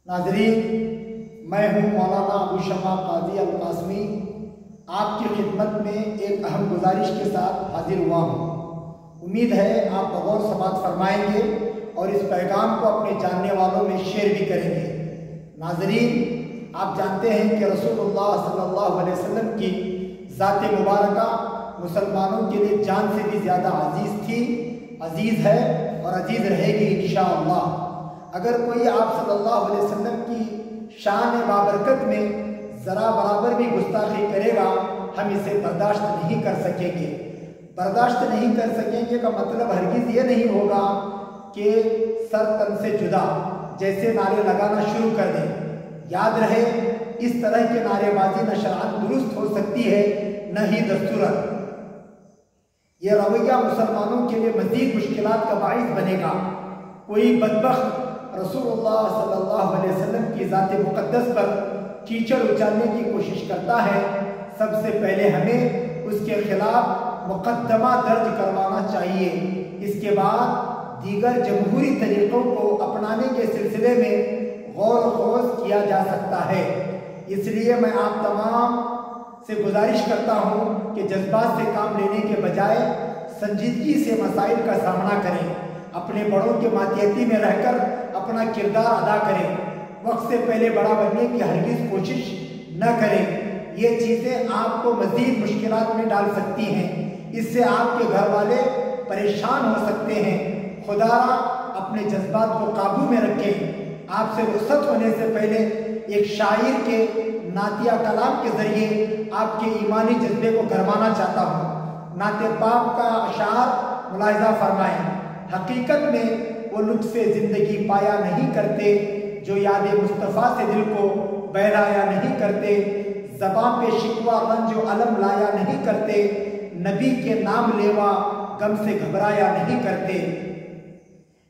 नाज़रीन, मैं हूँ मौलाना अबू शमा काजी अल-कासमी। आपकी खिदमत में एक अहम गुजारिश के साथ हाजिर हुआ हूँ। उम्मीद है आप बगौर समाअत फरमाएंगे और इस पैगाम को अपने जानने वालों में शेयर भी करेंगे। नाज़रीन, आप जानते हैं कि रसूलुल्लाह सल्लल्लाहु अलैहि वसल्लम की ज़ात मुबारका मुसलमानों के लिए जान से भी ज़्यादा अजीज़ थी, अजीज़ है और अजीज़ रहेगी इंशाअल्लाह। अगर कोई आप सल्लल्लाहु अलैहि वसल्लम की शान बाबरकत में ज़रा बराबर भी गुस्ताखी करेगा, हम इसे बर्दाश्त नहीं कर सकेंगे। बर्दाश्त नहीं कर सकेंगे का मतलब हरगिज़ ये नहीं होगा कि सर तन से जुदा जैसे नारे लगाना शुरू कर दें। याद रहे, इस तरह के नारेबाजी न शरअन दुरुस्त हो सकती है न ही दस्तूरन। ये रवैया मुसलमानों के लिए मज़ीद मुश्किलात का बाइस बनेगा। कोई बदबख्त रसूलुल्लाह सल्लल्लाहु अलैहि वसल्लम की ज़ात मुक़द्दस पर कीचड़ उछालने की कोशिश करता है, सबसे पहले हमें उसके खिलाफ मुकदमा दर्ज करवाना चाहिए। इसके बाद दीगर जमहूरी तरीक़ों को अपनाने के सिलसिले में गौर व खोज किया जा सकता है। इसलिए मैं आप तमाम से गुजारिश करता हूँ कि जज्बात से काम लेने के बजाय संजीदगी से मसाइल का सामना करें। अपने बड़ों के मातहती में रहकर अपना किरदार अदा करें। वक्त से पहले बड़ा बनने की हरगिज़ कोशिश न करें। ये चीज़ें आपको मज़ीद मुश्किलात में डाल सकती हैं। इससे आपके घर वाले परेशान हो सकते हैं। खुदारा अपने जज्बात को काबू में रखें। आपसे रुखसत होने से पहले एक शायर के नातिया कलाम के ज़रिए आपके ईमानी जज्बे को गरमाना चाहता हूँ। नाते पाक का अशार मुलाहिज़ा फरमाएं। हकीकत में वो लुत्फ़े ज़िंदगी पाया नहीं करते जो याद मुस्तफ़ा से दिल को बहलाया नहीं करते। ज़बां पे शिकवा रंज व अलम लाया नहीं करते। नबी के नाम लेवा गम से घबराया नहीं करते।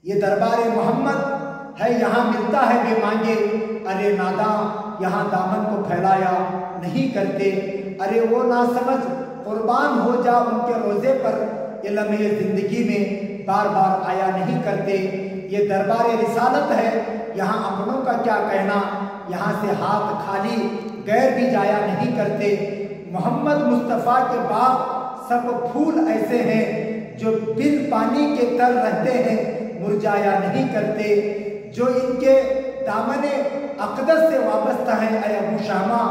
ये दरबार मोहम्मद है, यहाँ मिलता है बेमांगे। अरे नादा, यहाँ दामन को फैलाया नहीं करते। अरे वो ना समझ कुर्बान हो जा उनके रोज़े पर, इल्म ज़िंदगी में बार बार आया नहीं करते। ये दरबार रिसालत है, यहाँ अपनों का क्या कहना। यहाँ से हाथ खाली गैर भी जाया नहीं करते। मोहम्मद मुस्तफ़ा के बाग सब फूल ऐसे हैं जो बिन पानी के तर रहते हैं, मुरझाया नहीं करते। जो इनके दामने अक़दस से वाबस्ता है ऐ अबू शामा,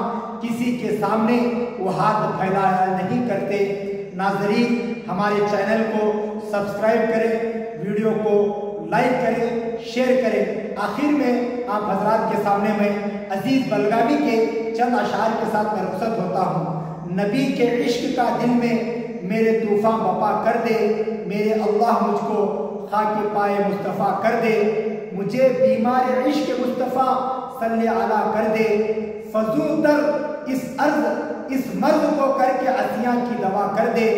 किसी के सामने वो हाथ फैलाया नहीं करते। नाज़रीन, हमारे चैनल को सब्सक्राइब करें, वीडियो को लाइक करें, शेयर करें। आखिर में आप हजरात के सामने में अजीज बलगामी के चंद अशार के साथ मैं रुखसत होता हूँ। नबी के इश्क का दिल में मेरे तूफ़ान बपा कर दे। मेरे अल्लाह मुझको खाके पाए मुस्तफ़ा कर दे। मुझे बीमार इश्क मुस्तफ़ा सल्ले अला कर दे। फजू दर इस अर्ज़ इस मर्द को करके असियाँ की दवा कर दे।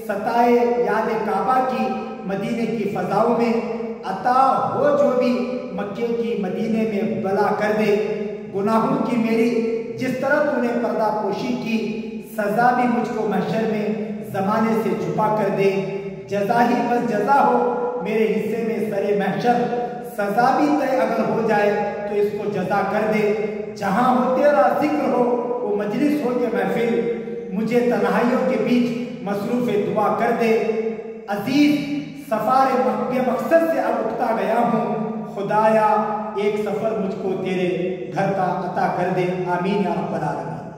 सताए याद काबा की मदीने की फ़ज़ाओं में, अता हो जो भी मक्के की मदीने में बला कर दे। गुनाहों की मेरी जिस तरह तूने पर्दा पोशी की, सज़ा भी मुझको महशर में ज़माने से छुपा कर दे। जज़ा ही बस जज़ा हो मेरे हिस्से में सरे महशर, सज़ा भी तय अगर हो जाए तो इसको जज़ा कर दे। जहाँ हो तेरा जिक्र हो वो मजलिस हो के महफिल, मुझे तन्हाइयों के बीच मसरूफ़ दुआ कर दे। अजीज सफ़ार मकसद से अब उठता गया हूँ, खुदाया एक सफ़र मुझको तेरे घर का अता कर दे। आमीन या रब्बल आलमीन।